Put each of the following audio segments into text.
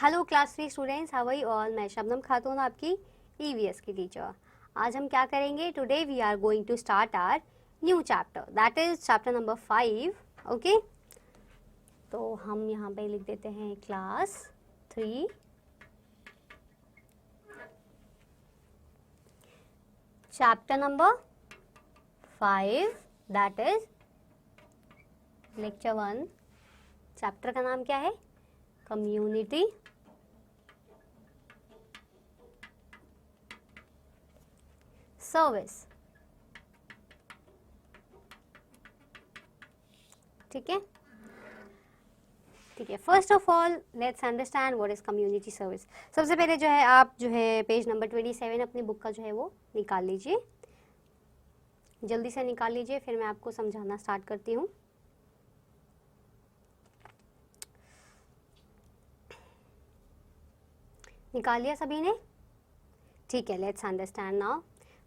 Hello class 3 students, how are you all. मैं शबनम खातून, आपकी EVS की टीचर। आज हम क्या करेंगे? Today we are going to start our new chapter, that is chapter number 5। Okay, तो हम यहाँ पे लिख देते हैं class 3 chapter number 5, that is lecture 1। Chapter का नाम क्या है? Community service. ठीक है, ठीक है। First of all let's understand what is community service. सबसे पहले जो है आप जो है पेज नंबर 27 अपनी बुक का जो है वो निकाल लीजिए, जल्दी से निकाल लीजिए, फिर मैं आपको समझाना स्टार्ट करती हूँ। निकाल लिया सभी ने? ठीक है, let's understand now.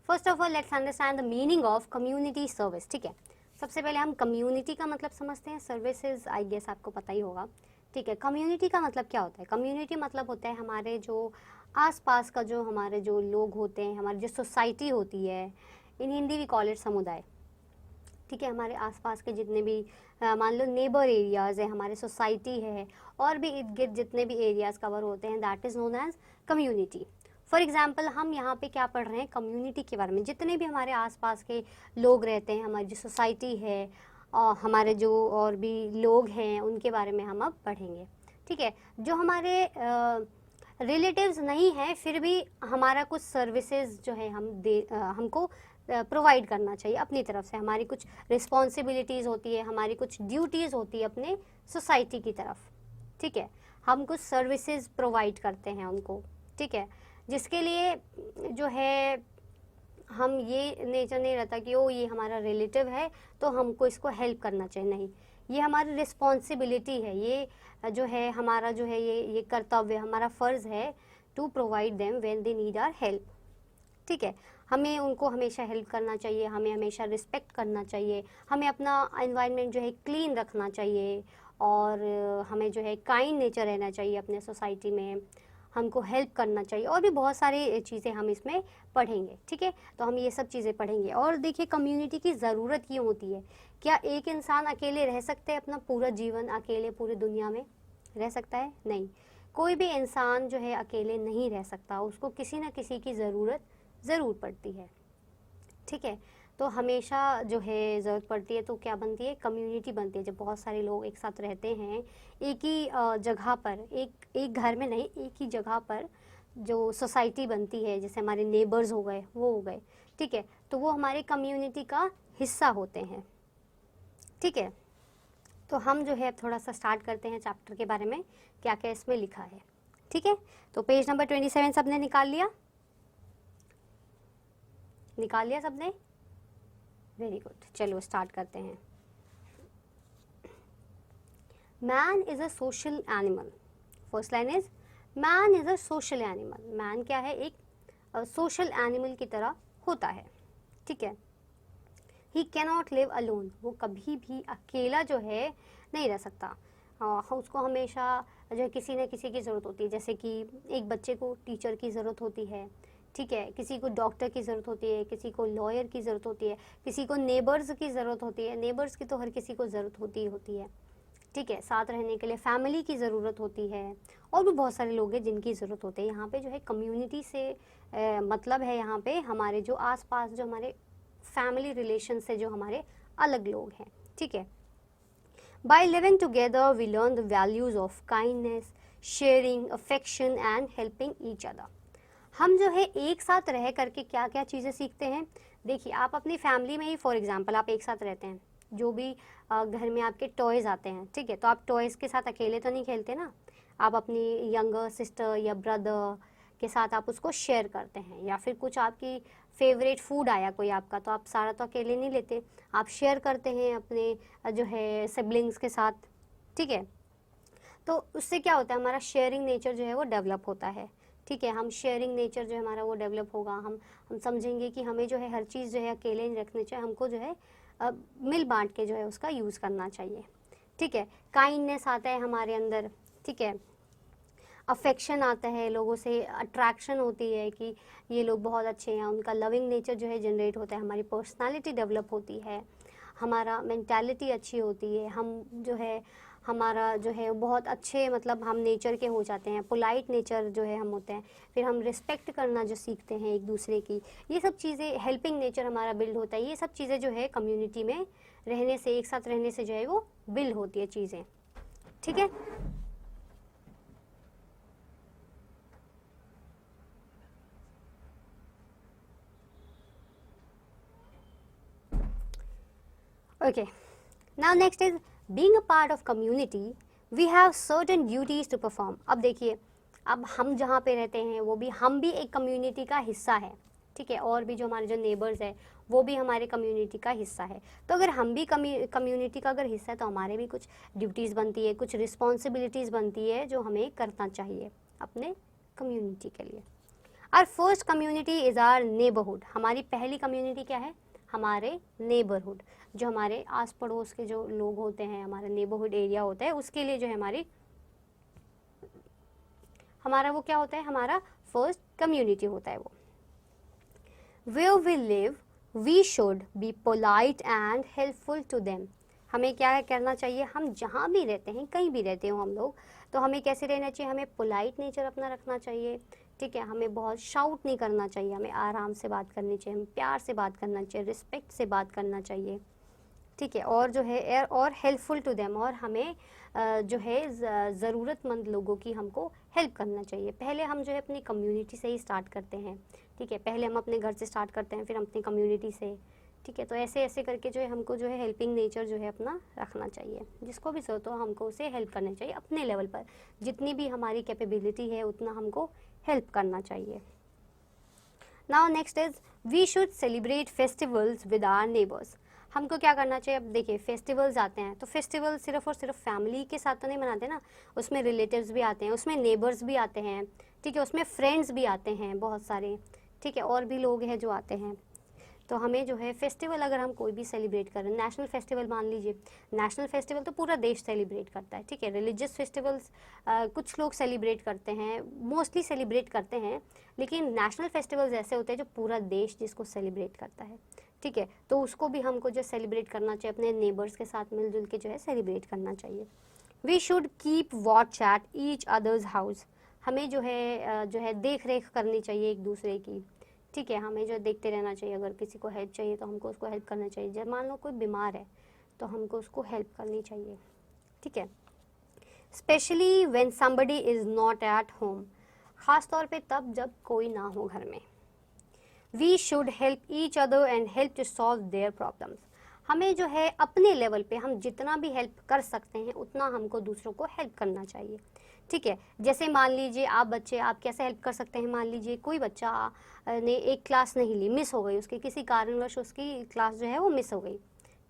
First of all let's understand the meaning of community service. ठीक है, सबसे पहले हम कम्युनिटी का मतलब समझते हैं, सर्विसेज आई गेस आपको पता ही होगा। ठीक है, कम्युनिटी का मतलब क्या होता है? कम्युनिटी मतलब होता है हमारे जो आसपास का जो हमारे जो लोग होते हैं, हमारी जो सोसाइटी होती है, इन हिंदी वी कॉल इट समुदाय। ठीक है, हमारे आसपास के जितने भी मान लो नेबर एरियाज़ है, हमारे सोसाइटी है, और भी इर्द गिर्द जितने भी एरियाज़ कवर होते हैं, that is known as community. For example हम यहाँ पे क्या पढ़ रहे हैं? कम्युनिटी के बारे में। जितने भी हमारे आसपास के लोग रहते हैं, हमारी जो सोसाइटी है और हमारे जो और भी लोग हैं, उनके बारे में हम अब पढ़ेंगे। ठीक है, जो हमारे रिलेटिव्स नहीं हैं, फिर भी हमारा कुछ सर्विसेज जो है हमको प्रोवाइड करना चाहिए अपनी तरफ से। हमारी कुछ रिस्पॉन्सिबिलिटीज़ होती है, हमारी कुछ ड्यूटीज़ होती है अपने सोसाइटी की तरफ। ठीक है, हम कुछ सर्विसेज प्रोवाइड करते हैं उनको। ठीक है, जिसके लिए जो है हम ये नेचर नहीं रहता कि ओ ये हमारा रिलेटिव है तो हमको इसको हेल्प करना चाहिए, नहीं, ये हमारी रिस्पॉन्सिबिलिटी है, ये जो है हमारा जो है ये कर्तव्य, हमारा फ़र्ज़ है to provide them when they need our help. ठीक है, हमें उनको हमेशा हेल्प करना चाहिए, हमें हमेशा रिस्पेक्ट करना चाहिए, हमें अपना एनवायरनमेंट जो है क्लीन रखना चाहिए, और हमें जो है काइंड नेचर रहना चाहिए अपने सोसाइटी में, हमको हेल्प करना चाहिए, और भी बहुत सारी चीज़ें हम इसमें पढ़ेंगे। ठीक है, तो हम ये सब चीज़ें पढ़ेंगे। और देखिए, कम्युनिटी की ज़रूरत क्यों होती है? क्या एक इंसान अकेले रह सकते हैं अपना पूरा जीवन अकेले पूरी दुनिया में रह सकता है? नहीं, कोई भी इंसान जो है अकेले नहीं रह सकता, उसको किसी न किसी की ज़रूरत ज़रूर पड़ती है। ठीक है, तो हमेशा जो है ज़रूरत पड़ती है, तो क्या बनती है? कम्युनिटी बनती है। जब बहुत सारे लोग एक साथ रहते हैं एक ही जगह पर, एक घर में नहीं, एक ही जगह पर जो सोसाइटी बनती है, जैसे हमारे नेबर्स हो गए, वो हो गए। ठीक है, तो वो हमारे कम्युनिटी का हिस्सा होते हैं। ठीक है, तो हम जो है थोड़ा सा स्टार्ट करते हैं चैप्टर के बारे में, क्या क्या इसमें लिखा है। ठीक है, तो पेज नंबर 27 सबने निकाल लिया? निकाल लिया सबने? वेरी गुड, चलो स्टार्ट करते हैं। Man is a social animal. First line is man is a social animal. Man क्या है? एक सोशल एनिमल की तरह होता है। ठीक है, ही कैनॉट लिव अलोन। वो कभी भी अकेला जो है नहीं रह सकता। उसको हमेशा जो है किसी न किसी की ज़रूरत होती है, जैसे कि एक बच्चे को टीचर की ज़रूरत होती है। ठीक है, किसी को डॉक्टर की ज़रूरत होती है, किसी को लॉयर की ज़रूरत होती है, किसी को नेबर्स की ज़रूरत होती है। नेबर्स की तो हर किसी को ज़रूरत होती ही होती है। ठीक है, साथ रहने के लिए फैमिली की ज़रूरत होती है, और भी बहुत सारे लोग हैं जिनकी ज़रूरत होती है। यहाँ पे जो है कम्युनिटी से मतलब है यहाँ पे हमारे जो आसपास जो हमारे फैमिली रिलेशन से जो हमारे अलग लोग हैं। ठीक है, By living together, we learn the values of kindness, sharing, affection and helping each other. हम जो है एक साथ रह करके क्या क्या चीज़ें सीखते हैं? देखिए, आप अपनी फैमिली में ही फॉर एग्जांपल आप एक साथ रहते हैं, जो भी घर में आपके टॉयज़ आते हैं, ठीक है, तो आप टॉयज़ के साथ अकेले तो नहीं खेलते ना, आप अपनी यंगर सिस्टर या ब्रदर के साथ आप उसको शेयर करते हैं। या फिर कुछ आपकी फेवरेट फूड आया कोई आपका, तो आप सारा तो अकेले नहीं लेते, आप शेयर करते हैं अपने जो है सिबलिंग्स के साथ। ठीक है, तो उससे क्या होता है? हमारा शेयरिंग नेचर जो है वो डेवलप होता है। ठीक है, हम शेयरिंग नेचर जो है हमारा वो डेवलप होगा। हम समझेंगे कि हमें जो है हर चीज़ जो है अकेले नहीं रखनी चाहिए, हमको जो है मिल बांट के जो है उसका यूज़ करना चाहिए। ठीक है, काइंडनेस आता है हमारे अंदर। ठीक है, अफेक्शन आता है, लोगों से अट्रैक्शन होती है कि ये लोग बहुत अच्छे हैं, उनका लविंग नेचर जो है जनरेट होता है, हमारी पर्सनालिटी डेवलप होती है, हमारा मेंटालिटी अच्छी होती है, हम जो है हमारा जो है बहुत अच्छे मतलब हम नेचर के हो जाते हैं, पोलाइट नेचर जो है हम होते हैं, फिर हम रिस्पेक्ट करना जो सीखते हैं एक दूसरे की, ये सब चीज़ें, हेल्पिंग नेचर हमारा बिल्ड होता है, ये सब चीज़ें जो है कम्युनिटी में रहने से, एक साथ रहने से जो है वो बिल्ड होती है चीज़ें, ठीक है। Okay, now next is being a part of community, we have certain duties to perform. अब देखिए, अब हम जहाँ पे रहते हैं वो भी, हम भी एक कम्युनिटी का हिस्सा है, ठीक है, और भी जो हमारे जो नेबर्स है वो भी हमारे कम्युनिटी का हिस्सा है। तो अगर हम भी कम्युनिटी का अगर हिस्सा है तो हमारे भी कुछ ड्यूटीज़ बनती है, कुछ रिस्पॉन्सिबिलिटीज़ बनती है जो हमें करना चाहिए अपने कम्युनिटी के लिए। Our first community is our neighbourhood. हमारी पहली कम्युनिटी क्या है? हमारे नेबरहुड, जो हमारे आस पड़ोस के जो लोग होते हैं, हमारा नेबरहुड एरिया होता है, उसके लिए जो है हमारा वो क्या होता है, हमारा फर्स्ट कम्युनिटी होता है वो। Where we live, we should be polite and helpful to them. हमें क्या करना चाहिए, हम जहाँ भी रहते हैं, कहीं भी रहते हो हम लोग, तो हमें कैसे रहना चाहिए, हमें पोलाइट नेचर अपना रखना चाहिए, ठीक है, हमें बहुत शाउट नहीं करना चाहिए, हमें आराम से बात करनी चाहिए, हमें प्यार से बात करना चाहिए, रिस्पेक्ट से बात करना चाहिए, ठीक है, और जो है और हेल्पफुल टू देम, और हमें जो है ज़रूरतमंद लोगों की हमको हेल्प करना चाहिए। पहले हम जो है अपनी कम्युनिटी से ही स्टार्ट करते हैं, ठीक है, पहले हम अपने घर से स्टार्ट करते हैं, फिर हम अपनी कम्युनिटी से, ठीक है, तो ऐसे ऐसे करके जो है हमको जो है हेल्पिंग नेचर जो है अपना रखना चाहिए, जिसको भी ज़रूरत हो हमको उसे हेल्प करना चाहिए, अपने लेवल पर जितनी भी हमारी कैपेबिलिटी है उतना हमको हेल्प करना चाहिए। Now next is we should celebrate festivals with our neighbours. हमको क्या करना चाहिए, अब देखिए फेस्टिवल्स आते हैं तो फेस्टिवल सिर्फ और सिर्फ फैमिली के साथ तो नहीं मनाते ना, उसमें रिलेटिव्स भी आते हैं, उसमें नेबर्स भी आते हैं, ठीक है, उसमें फ्रेंड्स भी आते हैं बहुत सारे, ठीक है, और भी लोग हैं जो आते हैं। तो हमें जो है फेस्टिवल अगर हम कोई भी सेलिब्रेट करें, नेशनल फेस्टिवल मान लीजिए, नेशनल फेस्टिवल तो पूरा देश सेलिब्रेट करता है, ठीक है, रिलीजियस फेस्टिवल्स कुछ लोग सेलिब्रेट करते हैं, मोस्टली सेलिब्रेट करते हैं, लेकिन नेशनल फेस्टिवल्स ऐसे होते हैं जो पूरा देश जिसको सेलिब्रेट करता है, ठीक है, तो उसको भी हमको जो सेलिब्रेट करना चाहिए, अपने नेबर्स के साथ मिलजुल के जो है सेलिब्रेट करना चाहिए। We should keep watch at each other's house. हमें जो है देख रेख करनी चाहिए एक दूसरे की, ठीक है, हमें जो देखते रहना चाहिए, अगर किसी को हेल्प चाहिए तो हमको उसको हेल्प करना चाहिए, जब मान लो कोई बीमार है तो हमको उसको हेल्प करनी चाहिए, ठीक है, specially when somebody is not at home, ख़ास तौर पे तब जब कोई ना हो घर में। We should help each other and help to solve their problems. हमें जो है अपने लेवल पे हम जितना भी हेल्प कर सकते हैं उतना हमको दूसरों को हेल्प करना चाहिए, ठीक है। जैसे मान लीजिए आप बच्चे, आप कैसे हेल्प कर सकते हैं, मान लीजिए कोई बच्चा ने एक क्लास नहीं ली, मिस हो गई, उसकी किसी कारणवश उसकी क्लास जो है वो मिस हो गई,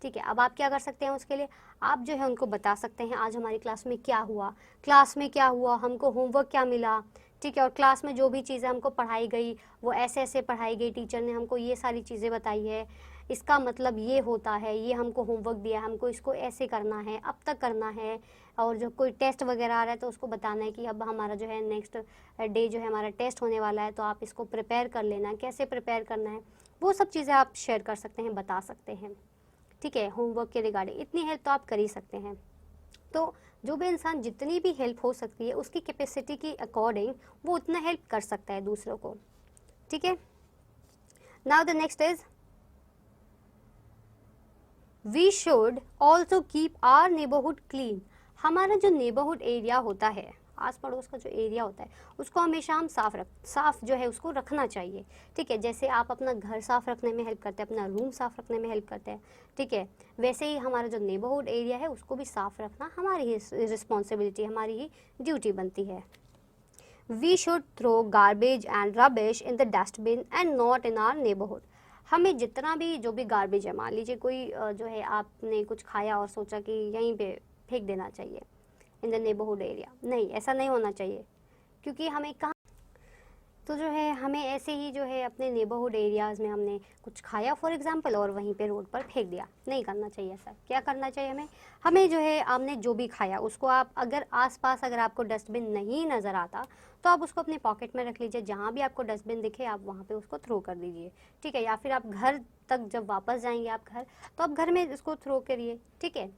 ठीक है, अब आप क्या कर सकते हैं उसके लिए, आप जो है उनको बता सकते हैं आज हमारी क्लास में क्या हुआ, हमको होमवर्क क्या मिला, ठीक है, और क्लास में जो भी चीज़ें हमको पढ़ाई गई वो ऐसे ऐसे पढ़ाई गई, टीचर ने हमको ये सारी चीज़ें बताई है, इसका मतलब ये होता है, ये हमको होमवर्क दिया है, हमको इसको ऐसे करना है, अब तक करना है, और जो कोई टेस्ट वगैरह आ रहा है तो उसको बताना है कि अब हमारा जो है नेक्स्ट डे जो है हमारा टेस्ट होने वाला है, तो आप इसको प्रिपेयर कर लेना, कैसे प्रिपेयर करना है, वो सब चीज़ें आप शेयर कर सकते हैं, बता सकते हैं, ठीक है, होमवर्क के रिगार्डिंग इतनी हेल्प तो आप कर ही सकते हैं। तो जो भी इंसान जितनी भी हेल्प हो सकती है उसकी कैपेसिटी के अकॉर्डिंग वो उतना हेल्प कर सकता है दूसरों को, ठीक है। Now the next is we should also keep our neighbourhood clean. हमारा जो नेबरहुड एरिया होता है, आस पड़ोस का जो एरिया होता है, उसको हमेशा हम साफ जो है उसको रखना चाहिए, ठीक है, जैसे आप अपना घर साफ रखने में हेल्प करते हैं, अपना रूम साफ रखने में हेल्प करते हैं, ठीक है, वैसे ही हमारा जो नेबरहुड एरिया है उसको भी साफ रखना हमारी ही रिस्पॉन्सिबिलिटी, हमारी ही ड्यूटी बनती है। We should throw garbage and rubbish in the dustbin and not in our neighbourhood. हमें जितना भी जो भी गार्बेज है, मान लीजिए कोई जो है आपने कुछ खाया और सोचा कि यहीं पे फेंक देना चाहिए इन द नेबरहुड एरिया, नहीं, ऐसा नहीं होना चाहिए, क्योंकि हमें कहाँ तो जो है हमें ऐसे ही जो है अपने नेबरहुड एरियाज़ में हमने कुछ खाया फॉर एग्जांपल और वहीं पे रोड पर फेंक दिया, नहीं करना चाहिए ऐसा। क्या करना चाहिए हमें, हमें जो है आपने जो भी खाया उसको आप अगर आसपास अगर आपको डस्टबिन नहीं नज़र आता तो आप उसको अपने पॉकेट में रख लीजिए, जहाँ भी आपको डस्टबिन दिखे आप वहाँ पे उसको थ्रो कर दीजिए, ठीक है। या फिर आप घर तक जब वापस जाएंगे आप घर, तो आप घर में इसको थ्रो करिए, ठीक है।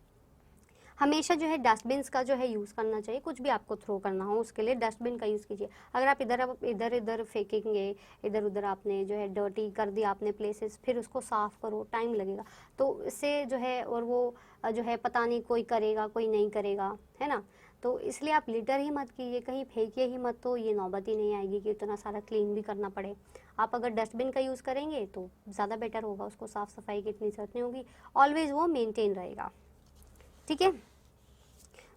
हमेशा जो है डस्टबिन्स का जो है यूज़ करना चाहिए, कुछ भी आपको थ्रो करना हो उसके लिए डस्टबिन का यूज़ कीजिए। अगर आप इधर इधर फेंकेंगे, इधर उधर आपने जो है डर्टी कर दिया आपने प्लेसेस, फिर उसको साफ़ करो, टाइम लगेगा, तो इससे जो है और वो जो है पता नहीं कोई करेगा कोई नहीं करेगा, है ना। तो इसलिए आप लिटर ही मत कीजिए, कहीं फेंकिए ही मत, तो ये नौबत ही नहीं आएगी कि इतना सारा क्लीन भी करना पड़े। आप अगर डस्टबिन का यूज़ करेंगे तो ज़्यादा बेटर होगा, उसको साफ़ सफाई की इतनी ज़रूरत नहीं होगी, ऑलवेज़ वो मेनटेन रहेगा, ठीक है।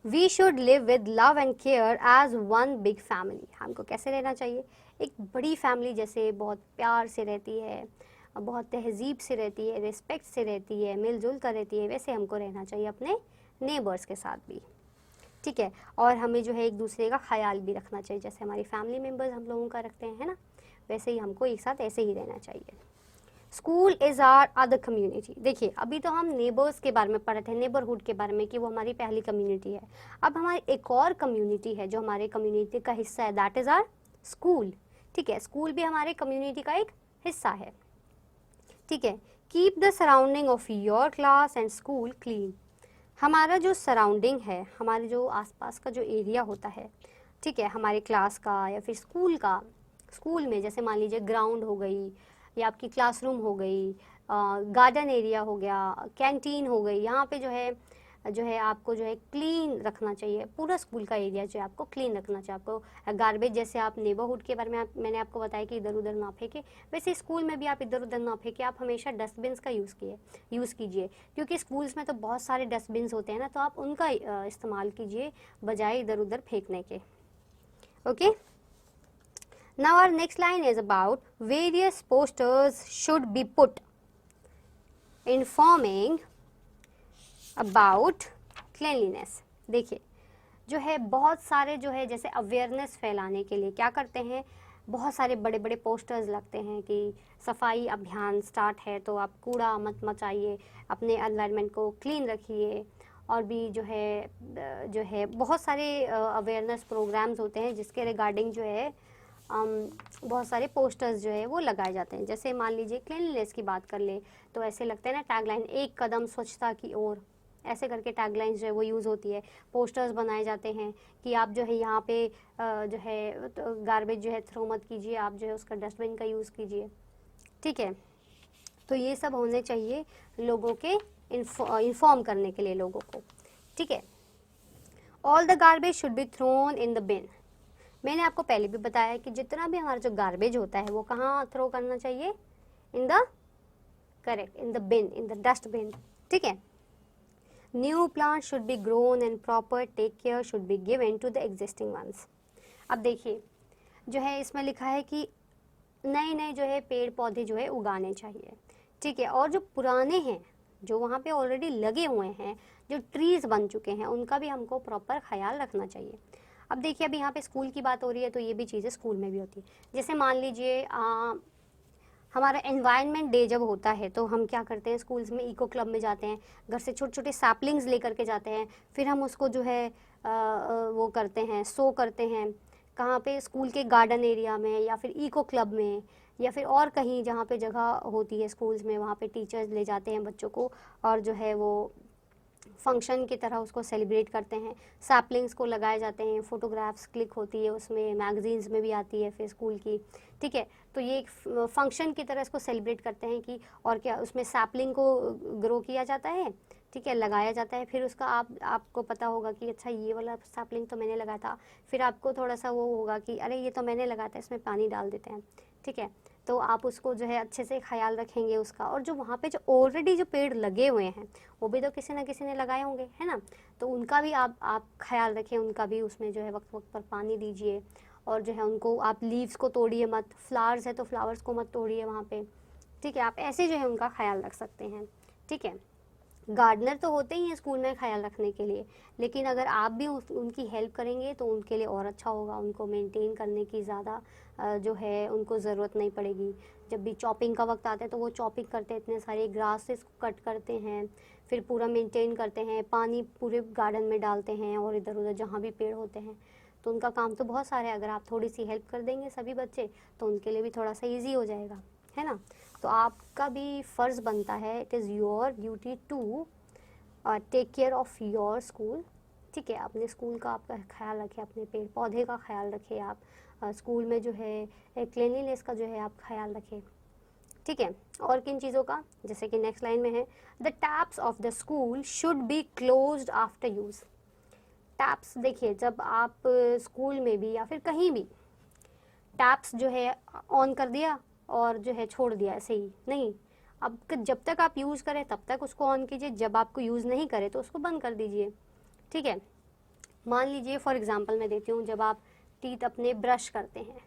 We should live with love and care as one big family. हमको कैसे रहना चाहिए, एक बड़ी फैमिली जैसे बहुत प्यार से रहती है, बहुत तहजीब से रहती है, रिस्पेक्ट से रहती है, मिलजुल कर रहती है, वैसे हमको रहना चाहिए अपने नेबर्स के साथ भी, ठीक है। और हमें जो है एक दूसरे का ख्याल भी रखना चाहिए, जैसे हमारी फैमिली मेम्बर्स हम लोगों का रखते हैं, है ना, वैसे ही हमको एक साथ ऐसे ही रहना चाहिए। School is our other community. देखिए अभी तो हम नेबर्स के बारे में पढ़े थे, नेबरहुड के बारे में, कि वो हमारी पहली कम्युनिटी है। अब हमारी एक और कम्युनिटी है जो हमारे कम्युनिटी का हिस्सा है, दैट इज़ आर स्कूल, ठीक है। स्कूल भी हमारे कम्युनिटी का एक हिस्सा है, ठीक है। Keep the surrounding of your class and school clean. हमारा जो सराउंडिंग है, हमारे जो आसपास का जो एरिया होता है, ठीक है, हमारे क्लास का या फिर स्कूल का, स्कूल में जैसे मान लीजिए ग्राउंड हो गई या आपकी क्लासरूम हो गई, गार्डन एरिया हो गया, कैंटीन हो गई, यहाँ पे जो है आपको जो है क्लीन रखना चाहिए। पूरा स्कूल का एरिया जो है आपको क्लीन रखना चाहिए। आपको गार्बेज, जैसे आप नेबरहुड के बारे में मैंने आपको बताया कि इधर उधर ना फेंके, वैसे स्कूल में भी आप इधर उधर ना फेंके, आप हमेशा डस्टबिन्स का यूज़ कीजिए, क्योंकि स्कूल्स में तो बहुत सारे डस्टबिन्स होते हैं ना, तो आप उनका इस्तेमाल कीजिए बजाय इधर उधर फेंकने के, okay. Now our next line is about various posters should be put informing about cleanliness। देखिए जो है बहुत सारे जो है जैसे अवेयरनेस फैलाने के लिए क्या करते हैं, बहुत सारे बड़े बड़े पोस्टर्स लगते हैं कि सफाई अभियान स्टार्ट है, तो आप कूड़ा मत मचाइए, अपने एनवायरनमेंट को क्लीन रखिए, और भी जो है बहुत सारे अवेयरनेस प्रोग्राम्स होते हैं जिसके रिगार्डिंग जो है बहुत सारे पोस्टर्स जो है वो लगाए जाते हैं। जैसे मान लीजिए क्लीनलीनेस की बात कर ले तो ऐसे लगते हैं ना टैगलाइन, एक कदम स्वच्छता की ओर, ऐसे करके टैगलाइंस जो है वो यूज़ होती है। पोस्टर्स बनाए जाते हैं कि आप जो है यहाँ पे जो है तो गार्बेज जो है थ्रो मत कीजिए, आप जो है उसका डस्टबिन का यूज़ कीजिए, ठीक है। तो ये सब होने चाहिए लोगों के इन्फॉर्म करने के लिए लोगों को, ठीक है। All the garbage should be thrown in the bin. मैंने आपको पहले भी बताया कि जितना भी हमारा जो गार्बेज होता है वो कहाँ थ्रो करना चाहिए, in the correct in the bin, in the dustbin, ठीक है। New plant should be grown and proper take care should be given to the existing ones. अब देखिए जो है इसमें लिखा है कि नए नए जो है पेड़ पौधे जो है उगाने चाहिए, ठीक है। और जो पुराने हैं जो वहाँ पे ऑलरेडी लगे हुए हैं, जो ट्रीज़ बन चुके हैं, उनका भी हमको प्रॉपर ख्याल रखना चाहिए। अब देखिए अभी यहाँ पे स्कूल की बात हो रही है तो ये भी चीज़ें स्कूल में भी होती है। जैसे मान लीजिए हमारा एनवायरनमेंट डे जब होता है तो हम क्या करते हैं, स्कूल्स में इको क्लब में जाते हैं, घर से छोटे छोटे सैपलिंग्स लेकर के जाते हैं, फिर हम उसको जो है वो करते हैं, सो करते हैं, कहाँ पे, स्कूल के गार्डन एरिया में या फिर इको क्लब में या फिर और कहीं जहाँ पे जगह होती है स्कूल्स में, वहाँ पे टीचर्स ले जाते हैं बच्चों को और जो है वो फंक्शन की तरह उसको सेलिब्रेट करते हैं। सैपलिंग्स को लगाए जाते हैं, फ़ोटोग्राफ्स क्लिक होती है उसमें, मैगजीन्स में भी आती है फिर स्कूल की, ठीक है। तो ये एक फंक्शन की तरह इसको सेलिब्रेट करते हैं कि और क्या उसमें सैपलिंग को ग्रो किया जाता है, ठीक है, लगाया जाता है। फिर उसका आपको पता होगा कि अच्छा ये वाला सैपलिंग तो मैंने लगाया था, फिर आपको थोड़ा सा वो होगा कि अरे ये तो मैंने लगाया था, इसमें पानी डाल देते हैं, ठीक है। तो आप उसको जो है अच्छे से ख्याल रखेंगे उसका। और जो वहाँ पे जो ऑलरेडी जो पेड़ लगे हुए हैं वो भी तो किसी ना किसी ने लगाए होंगे, है ना, तो उनका भी आप ख्याल रखें, उनका भी उसमें जो है वक्त वक्त पर पानी दीजिए। और जो है उनको आप लीव्स को तोड़िए मत, फ्लावर्स है तो फ्लावर्स को मत तोड़िए वहाँ पे, ठीक है। आप ऐसे जो है उनका ख्याल रख सकते हैं, ठीक है। गार्डनर तो होते ही हैं स्कूल में ख्याल रखने के लिए, लेकिन अगर आप भी उनकी हेल्प करेंगे तो उनके लिए और अच्छा होगा, उनको मेंटेन करने की ज़्यादा जो है उनको ज़रूरत नहीं पड़ेगी। जब भी चॉपिंग का वक्त आता है तो वो चॉपिंग करते हैं, इतने सारे ग्रासेस को कट करते हैं, फिर पूरा मेंटेन करते हैं, पानी पूरे गार्डन में डालते हैं और इधर उधर जहाँ भी पेड़ होते हैं, तो उनका काम तो बहुत सारा है। अगर आप थोड़ी सी हेल्प कर देंगे सभी बच्चे तो उनके लिए भी थोड़ा सा ईजी हो जाएगा, है ना। तो आपका भी फ़र्ज़ बनता है, it is your duty to take care of your school. ठीक है, अपने स्कूल का आपका ख्याल रखें, अपने पेड़ पौधे का ख्याल रखें, आप स्कूल में जो है क्लीनलीनेस का जो है आप ख्याल रखें। ठीक है, और किन चीज़ों का, जैसे कि नेक्स्ट लाइन में है, the taps of the school should be closed after use. Taps देखिए, जब आप स्कूल में भी या फिर कहीं भी टैप्स जो है ऑन कर दिया और जो है छोड़ दिया ऐसे ही नहीं, अब जब तक आप यूज़ करें तब तक उसको ऑन कीजिए, जब आपको यूज़ नहीं करें तो उसको बंद कर दीजिए। ठीक है, मान लीजिए फॉर एग्जांपल मैं देती हूँ, जब आप टीथ अपने ब्रश करते हैं,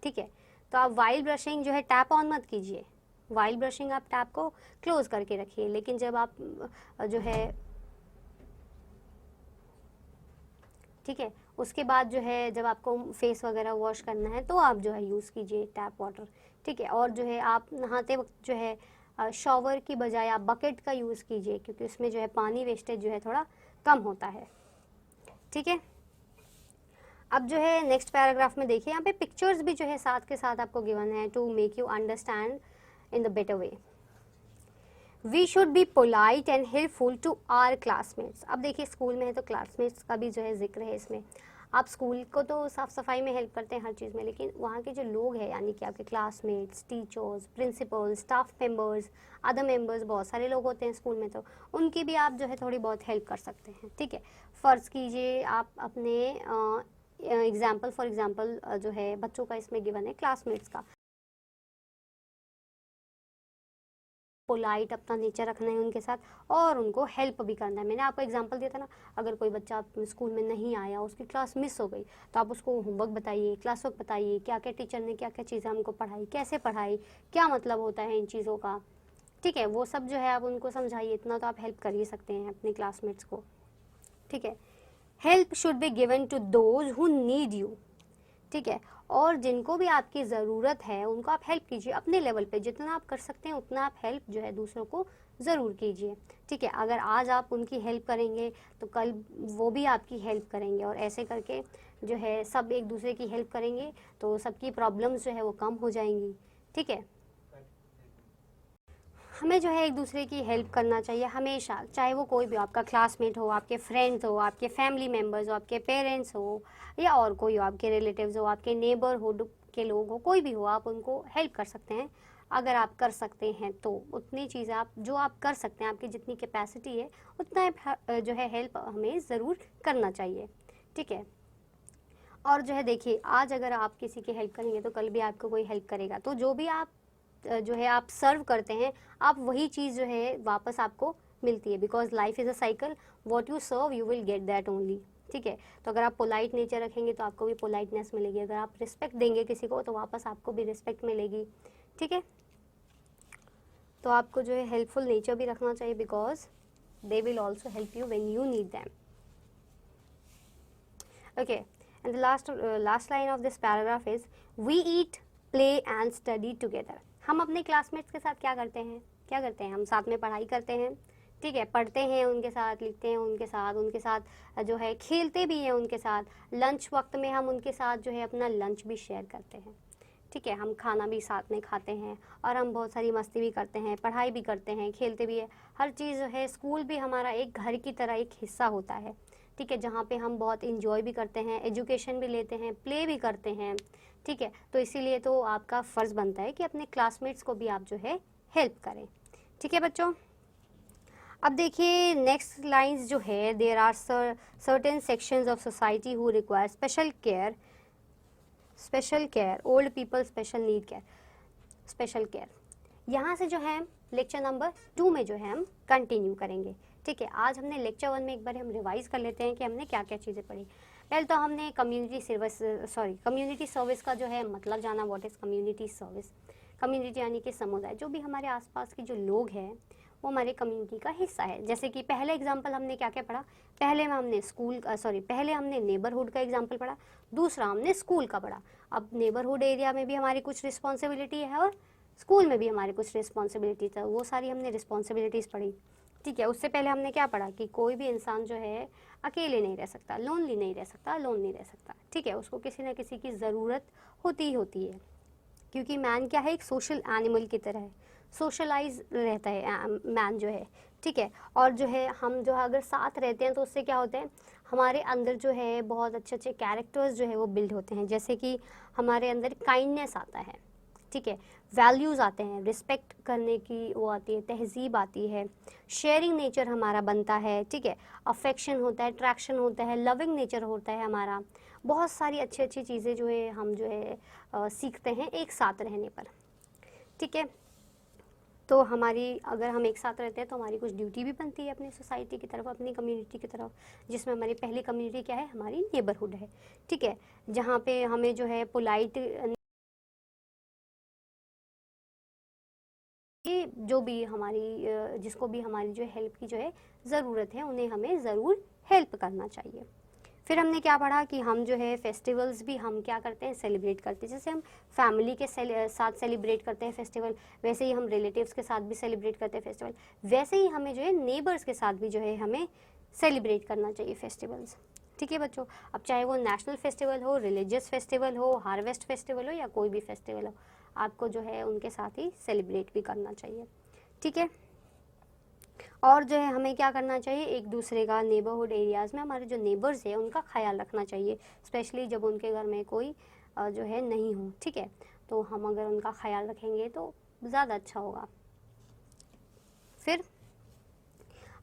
ठीक है, तो आप वाइल ब्रशिंग जो है टैप ऑन मत कीजिए, वाइल ब्रशिंग आप टैप को क्लोज करके रखिए। लेकिन जब आप जो है, ठीक है, उसके बाद जो है जब आपको फेस वगैरह वॉश करना है तो आप जो है यूज़ कीजिए टैप वाटर। ठीक है, और जो है आप नहाते वक्त जो है शॉवर की बजाय आप बकेट का यूज़ कीजिए, क्योंकि उसमें जो है पानी वेस्टेज जो है थोड़ा कम होता है। ठीक है, अब जो है नेक्स्ट पैराग्राफ में देखिए, यहाँ पे पिक्चर्स भी जो है साथ के साथ आपको गिवन है to make you understand in the better way. We should be polite and helpful to our classmates. अब देखिए स्कूल में है तो क्लासमेट्स का भी जो है जिक्र है इसमें। आप स्कूल को तो साफ़ सफाई में हेल्प करते हैं हर चीज़ में, लेकिन वहाँ के जो लोग हैं यानी कि आपके classmates, teachers, principal, staff members, other members, बहुत सारे लोग होते हैं स्कूल में, तो उनकी भी आप जो है थोड़ी बहुत हेल्प कर सकते हैं। ठीक है, फ़र्ज़ कीजिए आप अपने एग्जाम्पल फॉर एग्जाम्पल जो है बच्चों का इसमें गिवन है क्लासमेट्स का, पोलाइट अपना नेचर रखना है उनके साथ और उनको हेल्प भी करना है। मैंने आपको एग्जांपल दिया था ना, अगर कोई बच्चा स्कूल में नहीं आया, उसकी क्लास मिस हो गई, तो आप उसको होमवर्क बताइए, क्लास वर्क बताइए, क्या क्या टीचर ने क्या क्या चीज़ें हमको पढ़ाई, कैसे पढ़ाई, क्या मतलब होता है इन चीज़ों का। ठीक है, वो सब जो है आप उनको समझाइए, इतना तो आप हेल्प कर ही सकते हैं अपने क्लासमेट्स को। ठीक है, help should be given to those who need you. ठीक है, और जिनको भी आपकी ज़रूरत है उनको आप हेल्प कीजिए अपने लेवल पे, जितना आप कर सकते हैं उतना आप हेल्प जो है दूसरों को ज़रूर कीजिए। ठीक है, अगर आज आप उनकी हेल्प करेंगे तो कल वो भी आपकी हेल्प करेंगे, और ऐसे करके जो है सब एक दूसरे की हेल्प करेंगे तो सबकी प्रॉब्लम्स जो है वो कम हो जाएंगी। ठीक है, हमें जो है एक दूसरे की हेल्प करना चाहिए हमेशा, चाहे वो कोई भी हो, आपका क्लासमेट हो, आपके फ्रेंड्स हो, आपके फैमिली मेम्बर्स हो, आपके पेरेंट्स हो, या और कोई हो, आपके रिलेटिव्स हो, आपके नेबरहुड के लोग हो, कोई भी हो, आप उनको हेल्प कर सकते हैं। अगर आप कर सकते हैं तो उतनी चीज़ आप जो आप कर सकते हैं, आपकी जितनी कैपेसिटी है उतना जो है हेल्प हमें ज़रूर करना चाहिए। ठीक है, और जो है देखिए, आज अगर आप किसी की हेल्प करेंगे तो कल भी आपको कोई हेल्प करेगा, तो जो भी आप जो है आप सर्व करते हैं, आप वही चीज़ जो है वापस आपको मिलती है, because life is a cycle, what you serve you will get that only. ठीक है, तो अगर आप पोलाइट नेचर रखेंगे तो आपको भी पोलाइटनेस मिलेगी, अगर आप रिस्पेक्ट देंगे किसी को तो वापस आपको भी रिस्पेक्ट मिलेगी। ठीक है, तो आपको जो है हेल्पफुल नेचर भी रखना चाहिए, because they will also help you when you need them. Okay, and the last line of this paragraph is we eat, play and study together. हम अपने क्लासमेट्स के साथ क्या करते हैं, हम साथ में पढ़ाई करते हैं। ठीक है, पढ़ते हैं उनके साथ, लिखते हैं उनके साथ जो है खेलते भी हैं उनके साथ, लंच वक्त में हम उनके साथ जो है अपना लंच भी शेयर करते हैं। ठीक है, हम खाना भी साथ में खाते हैं और हम बहुत सारी मस्ती भी करते हैं, पढ़ाई भी करते हैं, खेलते भी है, हर चीज़ जो है स्कूल भी हमारा एक घर की तरह एक हिस्सा होता है। ठीक है, जहाँ पे हम बहुत इंजॉय भी करते हैं, एजुकेशन भी लेते हैं, प्ले भी करते हैं। ठीक है, तो इसीलिए तो आपका फ़र्ज़ बनता है कि अपने क्लासमेट्स को भी आप जो है हेल्प करें। ठीक है बच्चों, अब देखिए नेक्स्ट लाइंस जो है, there are certain sections of society who require special care, old people special need care, special care. यहाँ से जो है लेक्चर नंबर 2 में जो है हम कंटिन्यू करेंगे। ठीक है, आज हमने लेक्चर 1 में एक बार हम रिवाइज कर लेते हैं कि हमने क्या क्या चीज़ें पढ़ी। पहले तो हमने कम्युनिटी सर्विस का जो है मतलब जाना, what is community service. Community यानी कि समुदाय, जो भी हमारे आसपास के जो लोग हैं वो हमारे कम्युनिटी का हिस्सा है। जैसे कि पहले एग्जाम्पल हमने क्या क्या पढ़ा, पहले में हमने पहले हमने नेबरहुड का एग्जाम्पल पढ़ा, दूसरा हमने स्कूल का पढ़ा। अब नेबरहुड एरिया में भी हमारी कुछ रिस्पॉन्सिबिलिटी है और स्कूल में भी हमारी कुछ रिस्पॉन्सिबिलिटी था, वो सारी हमने रिस्पॉन्सिबिलिटीज़ पढ़ी। ठीक है, उससे पहले हमने क्या पढ़ा कि कोई भी इंसान जो है अकेले नहीं रह सकता, लोनली नहीं रह सकता, लोन नहीं रह सकता। ठीक है, उसको किसी न किसी की ज़रूरत होती ही होती है, क्योंकि मैन क्या है, एक सोशल एनिमल की तरह है, सोशलाइज रहता है मैन जो है। ठीक है, और जो है हम जो है अगर साथ रहते हैं तो उससे क्या होता है, हमारे अंदर जो है बहुत अच्छे अच्छे कैरेक्टर्स जो है वो बिल्ड होते हैं। जैसे कि हमारे अंदर काइंडनेस आता है, ठीक है, वैल्यूज़ आते हैं, रिस्पेक्ट करने की वो आती है, तहजीब आती है, शेयरिंग नेचर हमारा बनता है। ठीक है, अफेक्शन होता है, अट्रैक्शन होता है, लविंग नेचर होता है हमारा। बहुत सारी अच्छी अच्छी चीज़ें जो है हम जो है सीखते हैं एक साथ रहने पर। ठीक है, तो हमारी अगर हम एक साथ रहते हैं तो हमारी कुछ ड्यूटी भी बनती है अपनी सोसाइटी की तरफ, अपनी कम्युनिटी की तरफ, जिसमें हमारी पहली कम्युनिटी क्या है, हमारी नेबरहुड है। ठीक है, जहाँ पे हमें जो है पोलाइट, ये जो भी हमारी जिसको भी हमारी जो हेल्प की जो है ज़रूरत है, उन्हें हमें ज़रूर हेल्प करना चाहिए। फिर हमने क्या पढ़ा कि हम जो है फेस्टिवल्स भी हम क्या करते हैं, सेलिब्रेट करते हैं। जैसे हम फैमिली के साथ सेलिब्रेट करते हैं फेस्टिवल, वैसे ही हम रिलेटिव्स के साथ भी सेलिब्रेट करते हैं फेस्टिवल, वैसे ही हमें जो है नेबर्स के साथ भी जो है हमें सेलिब्रेट करना चाहिए फेस्टिवल्स। ठीक है बच्चों, अब चाहे वो नेशनल फेस्टिवल हो, रिलीजियस फेस्टिवल हो, हार्वेस्ट फेस्टिवल हो या कोई भी फेस्टिवल हो, आपको जो है उनके साथ ही सेलिब्रेट भी करना चाहिए। ठीक है, और जो है हमें क्या करना चाहिए, एक दूसरे का नेबरहुड एरियाज़ में हमारे जो नेबर्स हैं उनका ख्याल रखना चाहिए, स्पेशली जब उनके घर में कोई जो है नहीं हो। ठीक है, तो हम अगर उनका ख्याल रखेंगे तो ज़्यादा अच्छा होगा। फिर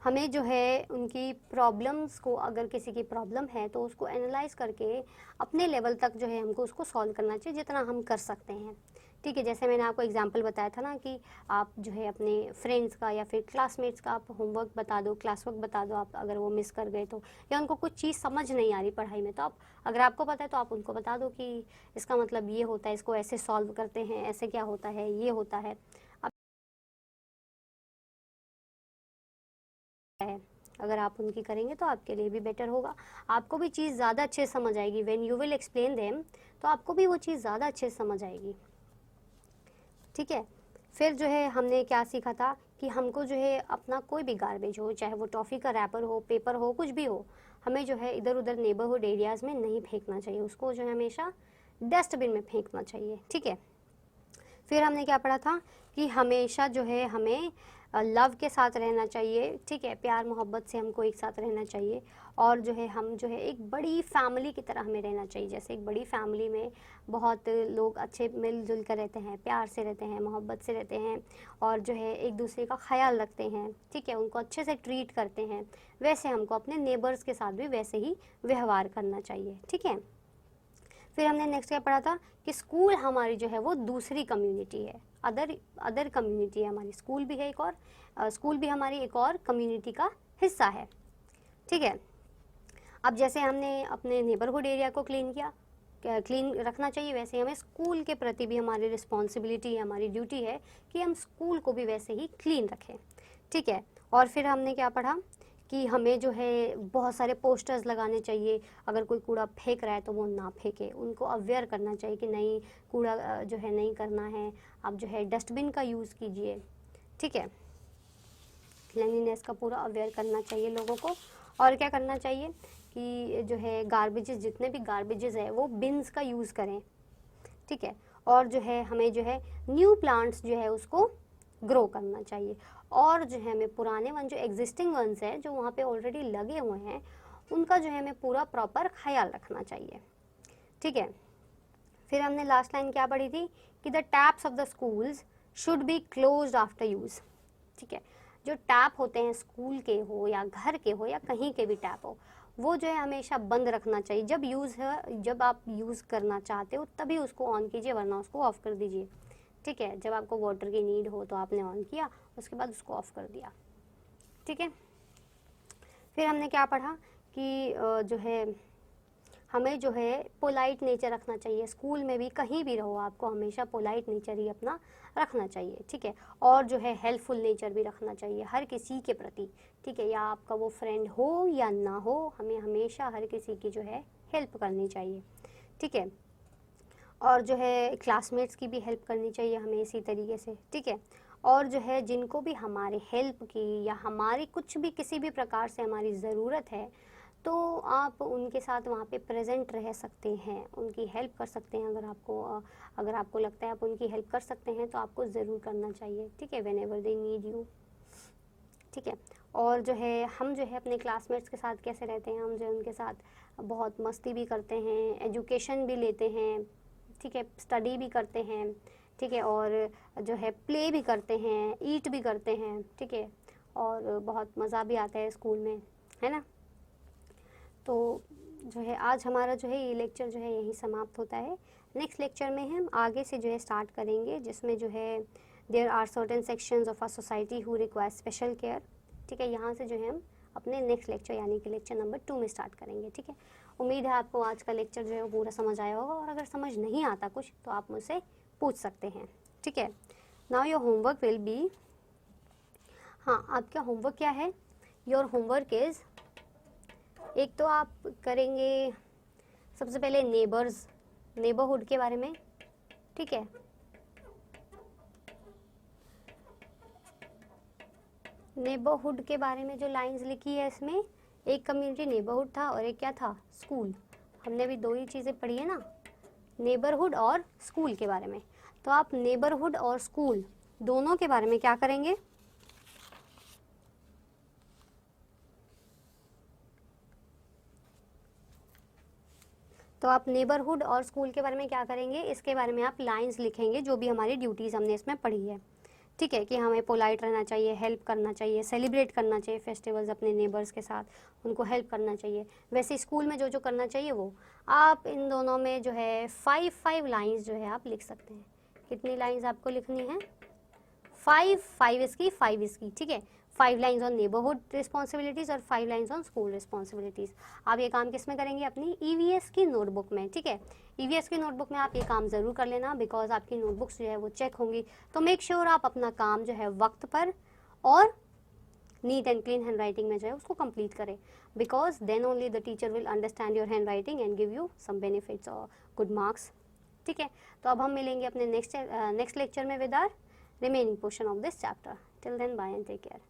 हमें जो है उनकी प्रॉब्लम्स को, अगर किसी की प्रॉब्लम है तो उसको एनालाइज करके अपने लेवल तक जो है हमको उसको सॉल्व करना चाहिए, जितना हम कर सकते हैं। ठीक है, जैसे मैंने आपको एग्जांपल बताया था ना कि आप जो है अपने फ्रेंड्स का या फिर क्लासमेट्स का आप होमवर्क बता दो, क्लास वर्क बता दो, आप अगर वो मिस कर गए तो, या उनको कुछ चीज़ समझ नहीं आ रही पढ़ाई में, तो आप अगर आपको पता है तो आप उनको बता दो कि इसका मतलब ये होता है, इसको ऐसे सॉल्व करते हैं, ऐसे क्या होता है, ये होता है। अगर आप उनकी करेंगे तो आपके लिए भी बेटर होगा, आपको भी चीज़ ज़्यादा अच्छे से समझ आएगी। When you will explain them, तो आपको भी वो चीज़ ज़्यादा अच्छे से समझ आएगी। ठीक है, फिर जो है हमने क्या सीखा था कि हमको जो है अपना कोई भी गार्बेज हो, चाहे वो टॉफ़ी का रैपर हो, पेपर हो, कुछ भी हो, हमें जो है इधर उधर नेबरहुड एरियाज़ में नहीं फेंकना चाहिए, उसको जो है हमेशा डस्टबिन में फेंकना चाहिए। ठीक है, फिर हमने क्या पढ़ा था कि हमेशा जो है हमें लव के साथ रहना चाहिए। ठीक है, प्यार मोहब्बत से हमको एक साथ रहना चाहिए, और जो है हम जो है एक बड़ी फैमिली की तरह हमें रहना चाहिए। जैसे एक बड़ी फैमिली में बहुत लोग अच्छे मिलजुल कर रहते हैं, प्यार से रहते हैं, मोहब्बत से रहते हैं, और जो है एक दूसरे का ख्याल रखते हैं। ठीक है, उनको अच्छे से ट्रीट करते हैं, वैसे हमको अपने नेबर्स के साथ भी वैसे ही व्यवहार करना चाहिए। ठीक है, फिर हमने नेक्स्ट क्या पढ़ा था कि स्कूल हमारी जो है वो दूसरी कम्युनिटी है, अदर कम्युनिटी है हमारी, स्कूल भी है एक और, स्कूल भी हमारी एक और कम्युनिटी का हिस्सा है। ठीक है, अब जैसे हमने अपने नेबरहुड एरिया को क्लीन किया, क्लीन रखना चाहिए, वैसे हमें स्कूल के प्रति भी हमारी रिस्पॉन्सिबिलिटी है, हमारी ड्यूटी है कि हम स्कूल को भी वैसे ही क्लीन रखें। ठीक है, और फिर हमने क्या पढ़ा कि हमें जो है बहुत सारे पोस्टर्स लगाने चाहिए, अगर कोई कूड़ा फेंक रहा है तो वो ना फेंके, उनको अवेयर करना चाहिए कि नहीं, कूड़ा जो है नहीं करना है, आप जो है डस्टबिन का यूज़ कीजिए। ठीक है, क्लीनलीनेस का पूरा अवेयर करना चाहिए लोगों को। और क्या करना चाहिए कि जो है गार्बेजेस, जितने भी गार्बेजेस है वो बिन्स का यूज़ करें। ठीक है, और जो है हमें जो है न्यू प्लांट्स जो है उसको ग्रो करना चाहिए, और जो है हमें पुराने वन, जो एग्जिस्टिंग वंस हैं जो वहाँ पे ऑलरेडी लगे हुए हैं, उनका जो है हमें पूरा प्रॉपर ख्याल रखना चाहिए। ठीक है, फिर हमने लास्ट लाइन क्या पढ़ी थी कि the taps of the schools should be closed after use. ठीक है, जो टैप होते हैं स्कूल के हो या घर के हो या कहीं के भी टैप हो, वो जो है हमेशा बंद रखना चाहिए। जब आप यूज़ करना चाहते हो तभी उसको ऑन कीजिए, वरना उसको ऑफ़ कर दीजिए। ठीक है, जब आपको वाटर की नीड हो तो आपने ऑन किया, उसके बाद उसको ऑफ़ कर दिया। ठीक है, फिर हमने क्या पढ़ा कि जो है हमें जो है पोलाइट नेचर रखना चाहिए। स्कूल में भी कहीं भी रहो आपको हमेशा पोलाइट नेचर ही अपना रखना चाहिए, ठीक है। और जो है हेल्पफुल नेचर भी रखना चाहिए हर किसी के प्रति, ठीक है। या आपका वो फ्रेंड हो या ना हो, हमें हमेशा हर किसी की जो है हेल्प करनी चाहिए, ठीक है। और जो है क्लासमेट्स की भी हेल्प करनी चाहिए हमें इसी तरीके से, ठीक है। और जो है जिनको भी हमारे हेल्प की या हमारी कुछ भी किसी भी प्रकार से हमारी ज़रूरत है, तो आप उनके साथ वहाँ पे प्रेजेंट रह सकते हैं, उनकी हेल्प कर सकते हैं। अगर आपको लगता है आप उनकी हेल्प कर सकते हैं तो आपको ज़रूर करना चाहिए, ठीक है, when ever they need you, ठीक है। और जो है हम जो है अपने क्लासमेट्स के साथ कैसे रहते हैं, हम जो है उनके साथ बहुत मस्ती भी करते हैं, एजुकेशन भी लेते हैं, ठीक है, स्टडी भी करते हैं, ठीक है, और जो है प्ले भी करते हैं, ईट भी करते हैं, ठीक है, और बहुत मज़ा भी आता है स्कूल में, है ना। तो जो है आज हमारा जो है ये लेक्चर जो है यही समाप्त होता है। नेक्स्ट लेक्चर में हम आगे से जो है स्टार्ट करेंगे, जिसमें जो है there are certain sections of a society who require special care, ठीक है। यहाँ से जो है हम अपने नेक्स्ट लेक्चर यानी कि लेक्चर नंबर 2 में स्टार्ट करेंगे, ठीक है। उम्मीद है आपको आज का लेक्चर जो है वो पूरा समझ आया होगा, और अगर समझ नहीं आता कुछ तो आप मुझसे पूछ सकते हैं, ठीक है। Now your homework will be, हाँ आपका होमवर्क क्या है, योर होमवर्क इज़, एक तो आप करेंगे सबसे पहले नेबरहुड के बारे में, ठीक है। नेबरहुड के बारे में जो लाइंस लिखी है इसमें, एक कम्युनिटी नेबरहुड था और एक क्या था, स्कूल। हमने भी दो ही चीज़ें पढ़ी है ना, नेबरहुड और स्कूल के बारे में। तो आप नेबरहुड और स्कूल दोनों के बारे में क्या करेंगे, तो आप नेबरहुड और स्कूल के बारे में क्या करेंगे, इसके बारे में आप लाइंस लिखेंगे, जो भी हमारी ड्यूटीज़ हमने इसमें पढ़ी है, ठीक है। कि हमें पोलाइट रहना चाहिए, हेल्प करना चाहिए, सेलिब्रेट करना चाहिए फेस्टिवल्स अपने नेबर्स के साथ, उनको हेल्प करना चाहिए। वैसे स्कूल में जो जो करना चाहिए वो आप इन दोनों में जो है 5 लाइंस जो है आप लिख सकते हैं। कितनी लाइंस आपको लिखनी है, 5 इसकी 5 इसकी, ठीक है। 5 लाइंस ऑन नेबरहुड रिस्पॉन्सिबिलिटीज़ और 5 लाइंस ऑन स्कूल रिस्पॉन्सिबिलिटीज़। आप ये काम किस में करेंगे, अपनी ईवीएस की नोटबुक में, ठीक है। ईवीएस की नोटबुक में आप ये काम ज़रूर कर लेना, बिकॉज आपकी नोटबुक्स जो है वो चेक होंगी। तो मेक श्योर आप अपना काम जो है वक्त पर और neat and clean handwriting में जो है उसको कंप्लीट करें, because then only the teacher will understand your handwriting and give you some benefits और गुड मार्क्स, ठीक है। तो अब हम मिलेंगे अपने नेक्स्ट लेक्चर में with our remaining portion of this chapter. Till then, bye and take care.